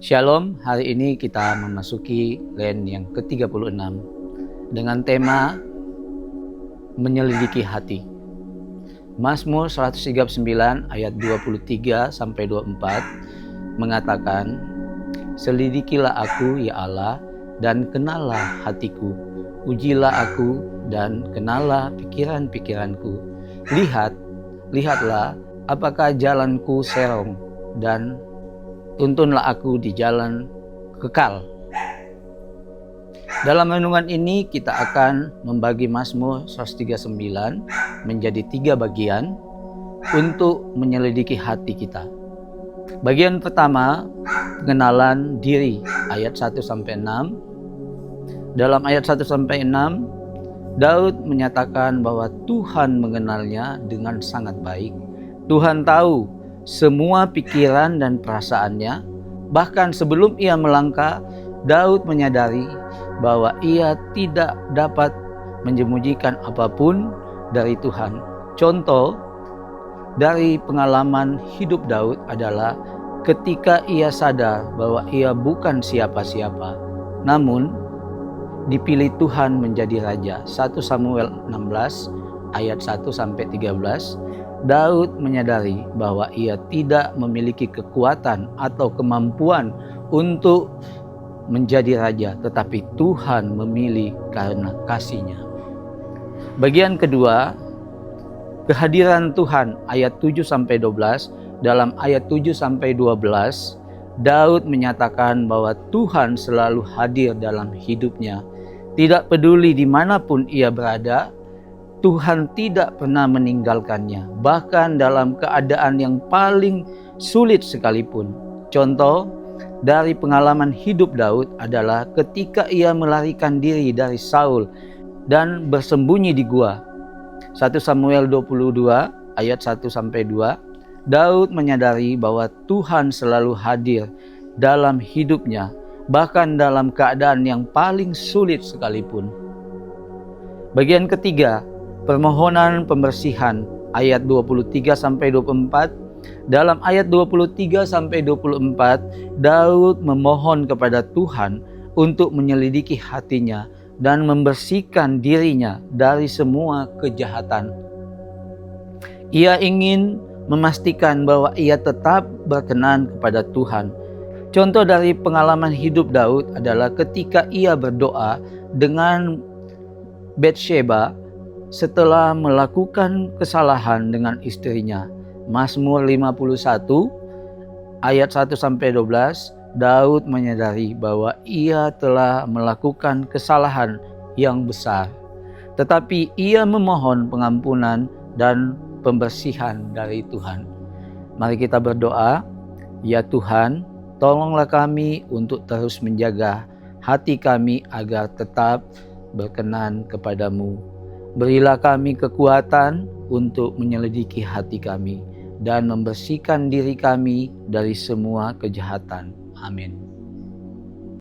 Shalom, hari ini kita memasuki land yang ke-36 dengan tema menyelidiki hati. Mazmur 139 ayat 23 sampai 24 mengatakan, "Selidikilah aku ya Allah dan kenallah hatiku. Ujilah aku dan kenallah pikiran-pikiranku. Lihatlah apakah jalanku serong dan tuntunlah aku di jalan kekal." Dalam renungan ini kita akan membagi Mazmur 139 menjadi 3 bagian untuk menyelidiki hati kita. Bagian pertama, pengenalan diri ayat 1-6. Dalam ayat 1-6, Daud menyatakan bahwa Tuhan mengenalnya dengan sangat baik. Tuhan tahu semua pikiran dan perasaannya. Bahkan sebelum ia melangkah, Daud menyadari bahwa ia tidak dapat menyembunyikan apapun dari Tuhan. Contoh dari pengalaman hidup Daud adalah ketika ia sadar bahwa ia bukan siapa-siapa, namun dipilih Tuhan menjadi raja. 1 Samuel 16 ayat 1-13. Daud menyadari bahwa ia tidak memiliki kekuatan atau kemampuan untuk menjadi raja, tetapi Tuhan memilih karena kasih-Nya. Bagian kedua, kehadiran Tuhan ayat 7-12. Dalam ayat 7-12, Daud menyatakan bahwa Tuhan selalu hadir dalam hidupnya. Tidak peduli dimanapun ia berada, Tuhan tidak pernah meninggalkannya, bahkan dalam keadaan yang paling sulit sekalipun. Contoh dari pengalaman hidup Daud adalah ketika ia melarikan diri dari Saul dan bersembunyi di gua. 1 Samuel 22 ayat 1-2. Daud menyadari bahwa Tuhan selalu hadir dalam hidupnya, bahkan dalam keadaan yang paling sulit sekalipun. Bagian ketiga, permohonan pembersihan ayat 23-24. Dalam ayat 23-24, Daud memohon kepada Tuhan untuk menyelidiki hatinya dan membersihkan dirinya dari semua kejahatan. Ia ingin memastikan bahwa ia tetap berkenan kepada Tuhan. Contoh dari pengalaman hidup Daud adalah ketika ia berdoa dengan Batsheba setelah melakukan kesalahan dengan istrinya. Mazmur 51 ayat 1-12, Daud menyadari bahwa ia telah melakukan kesalahan yang besar, tetapi ia memohon pengampunan dan pembersihan dari Tuhan. Mari kita berdoa. Ya Tuhan, tolonglah kami untuk terus menjaga hati kami agar tetap berkenan kepadamu. Berilah kami kekuatan untuk menyelidiki hati kami dan membersihkan diri kami dari semua kejahatan. Amin.